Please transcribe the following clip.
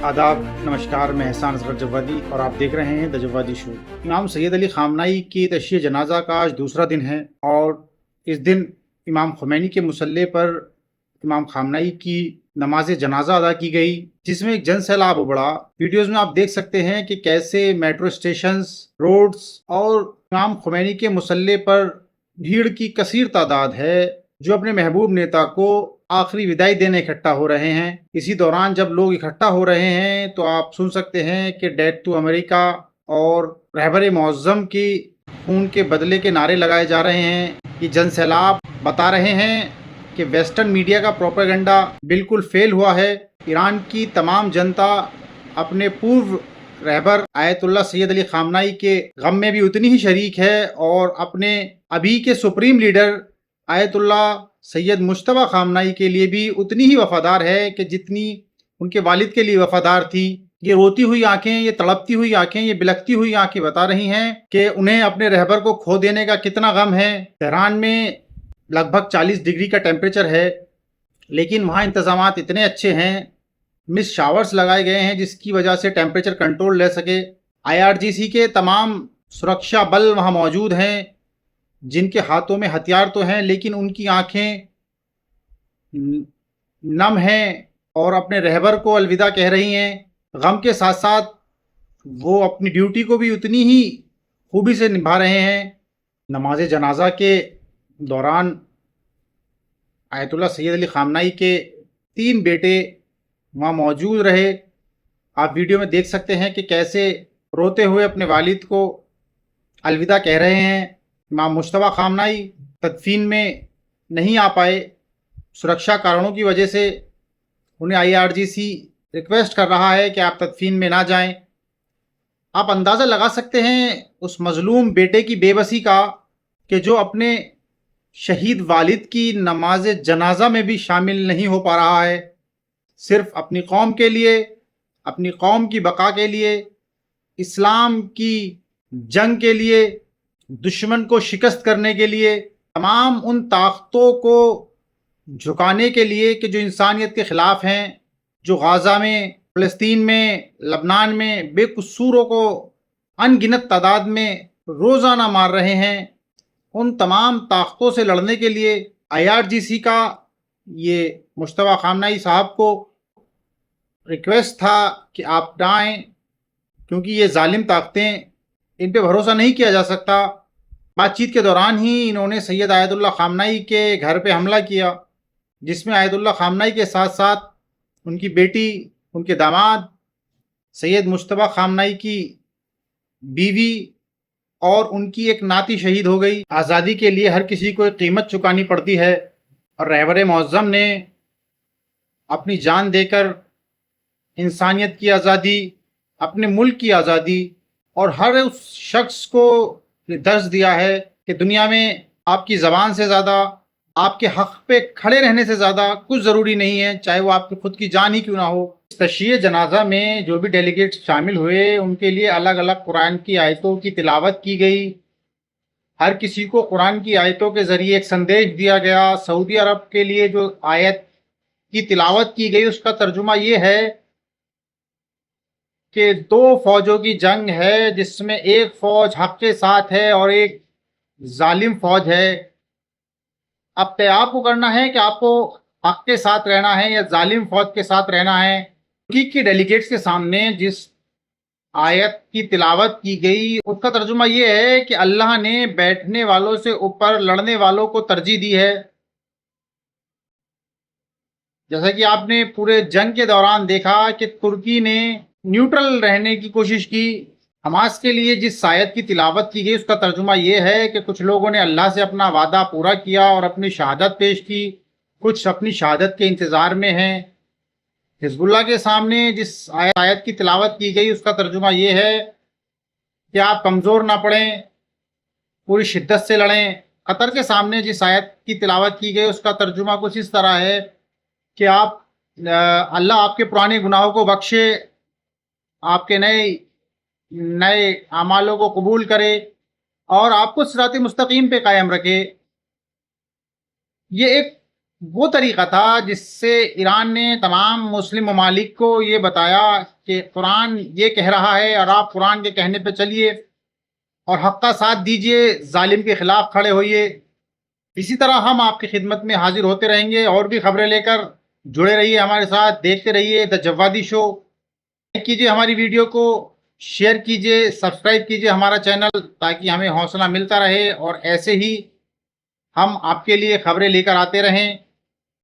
आदाब, नमस्कार। मैं एहसान असगर जवादी और आप देख रहे हैं द जवादी शो। इमाम सैयद अली ख़ामनाई की तशय्ये जनाजा का आज दूसरा दिन है और इस दिन इमाम ख़ुमैनी के मुसल्ले पर इमाम ख़ामनाई की नमाज जनाजा अदा की गई, जिसमें एक जन सैलाब उमड़ा। वीडियोज़ में आप देख सकते हैं कि कैसे मेट्रो स्टेशंस, रोड्स और इमाम ख़ुमैनी के मुसल्ले पर भीड़ की कसीर तादाद है जो अपने महबूब नेता को आखिरी विदाई देने इकट्ठा हो रहे हैं। इसी दौरान जब लोग इकट्ठा हो रहे हैं तो आप सुन सकते हैं कि डेथ टू अमेरिका और रहबर मुअज़्ज़म की खून के बदले के नारे लगाए जा रहे हैं। ये जन सैलाब बता रहे हैं कि वेस्टर्न मीडिया का प्रोपेगेंडा बिल्कुल फेल हुआ है। ईरान की तमाम जनता अपने पूर्व रहबर आयतुल्लाह सैयद अली ख़ामनाई के गम में भी उतनी ही शरीक है और अपने अभी के supreme leader Ayatollah Syed Mujtaba Khamenei के लिए भी उतनी ही वफ़ादार है कि जितनी उनके वालिद के लिए वफ़ादार थी। ये रोती हुई आंखें, ये तड़पती हुई आंखें, ये बिलखती हुई आंखें बता रही हैं कि उन्हें अपने रहबर को खो देने का कितना गम है। तेहरान में लगभग 40 डिग्री का टेम्परेचर है, लेकिन वहाँ इंतज़ामात इतने अच्छे हैं, मिस शावर्स लगाए गए हैं जिसकी वजह से टेम्परेचर कंट्रोल रह सके। IRGC के तमाम सुरक्षा बल वहाँ मौजूद हैं, जिनके हाथों में हथियार तो हैं लेकिन उनकी आंखें नम हैं और अपने रहबर को अलविदा कह रही हैं। गम के साथ साथ वो अपनी ड्यूटी को भी उतनी ही खूबी से निभा रहे हैं। नमाज जनाजा के दौरान आयतुल्लाह सैयद अली ख़ामनाई के 3 बेटे वहाँ मौजूद रहे। आप वीडियो में देख सकते हैं कि कैसे रोते हुए अपने वालिद को अलविदा कह रहे हैं। इमाम मुश्तबा ख़ामनाई तदफीन में नहीं आ पाए, सुरक्षा कारणों की वजह से उन्हें IRGC रिक्वेस्ट कर रहा है कि आप तदफीन में ना जाएं। आप अंदाज़ा लगा सकते हैं उस मज़लूम बेटे की बेबसी का कि जो अपने शहीद वालिद की नमाज जनाजा में भी शामिल नहीं हो पा रहा है। सिर्फ़ अपनी कौम के लिए, अपनी कौम की बका के लिए, इस्लाम की जंग के लिए, दुश्मन को शिकस्त करने के लिए, तमाम उन ताकतों को झुकाने के लिए कि जो इंसानियत के ख़िलाफ़ हैं, जो गाज़ा में, फ़लस्तीन में, लबनान में बेकसूरों को अनगिनत तादाद में रोज़ाना मार रहे हैं। उन तमाम ताकतों से लड़ने के लिए IRGC का ये मुश्तबा ख़ामनाई साहब को रिक्वेस्ट था कि आप ना आएँ, क्योंकि ये ज़ालिम ताकतें, इन पे भरोसा नहीं किया जा सकता। बातचीत के दौरान ही इन्होंने सैयद आयतुल्लाह ख़ामनाई के घर पे हमला किया, जिसमें आयतुल्लाह ख़ामनाई के साथ साथ उनकी बेटी, उनके दामाद, सैयद मुश्तबा ख़ामनाई की बीवी और उनकी एक नाती शहीद हो गई। आज़ादी के लिए हर किसी को एक कीमत चुकानी पड़ती है और रहबर मुअज़्ज़म ने अपनी जान देकर इंसानियत की आज़ादी, अपने मुल्क की आज़ादी और हर उस शख्स को दर्ज दिया है कि दुनिया में आपकी ज़बान से ज़्यादा, आपके हक़ पे खड़े रहने से ज़्यादा कुछ ज़रूरी नहीं है, चाहे वो आपकी ख़ुद की जान ही क्यों ना हो। इस तशय्ये जनाजा में जो भी डेलीगेट्स शामिल हुए उनके लिए अलग अलग कुरान की आयतों की तिलावत की गई। हर किसी को कुरान की आयतों के ज़रिए एक संदेश दिया गया। सऊदी अरब के लिए जो आयत की तिलावत की गई उसका तर्जुमा ये है कि 2 फ़ौजों की जंग है जिसमें एक फ़ौज हक़ के साथ है और एक ज़ालिम फ़ौज है। अब तय आपको करना है कि आपको हक़ के साथ रहना है या ज़ालिम फ़ौज के साथ रहना है। तुर्की के डेलीगेट्स के सामने जिस आयत की तिलावत की गई उसका तर्जुमा ये है कि अल्लाह ने बैठने वालों से ऊपर लड़ने वालों को तरजीह दी है। जैसा कि आपने पूरे जंग के दौरान देखा कि तुर्की ने न्यूट्रल रहने की कोशिश की। हमास के लिए जिस आयत की तिलावत की गई उसका तर्जुमा ये है कि कुछ लोगों ने अल्लाह से अपना वादा पूरा किया और अपनी शहादत पेश की, कुछ अपनी शहादत के इंतज़ार में हैं। हिज़्बुल्लाह के सामने जिस आयत की तिलावत की गई उसका तर्जुमा ये है कि आप कमज़ोर ना पड़ें, पूरी शिद्दत से लड़ें। कतर के सामने जिस आयत की तिलावत की गई उसका तर्जुमा कुछ इस तरह है कि आप अल्लाह आपके पुराने गुनाहों को बख्शे, आपके नए नए अमालों को कबूल करे और आपको सिरात मुस्तकीम पे कायम रखे। ये एक وہ طریقہ تھا جس سے ایران نے تمام مسلم ممالک کو یہ بتایا کہ قرآن یہ کہہ رہا ہے اور آپ قرآن کے کہنے پہ چلیے اور حق کا ساتھ دیجیے، ظالم کے خلاف کھڑے ہوئیے۔ اسی طرح ہم آپ کی خدمت میں حاضر ہوتے رہیں گے، اور بھی خبریں لے کر جڑے رہیے ہمارے ساتھ، دیکھتے رہیے دا جوادی شو۔ لائک کیجیے ہماری ویڈیو کو، شیئر کیجیے، سبسکرائب کیجیے ہمارا چینل، تاکہ ہمیں حوصلہ ملتا رہے اور ایسے ہی ہم آپ کے لیے خبریں لے کر آتے رہیں۔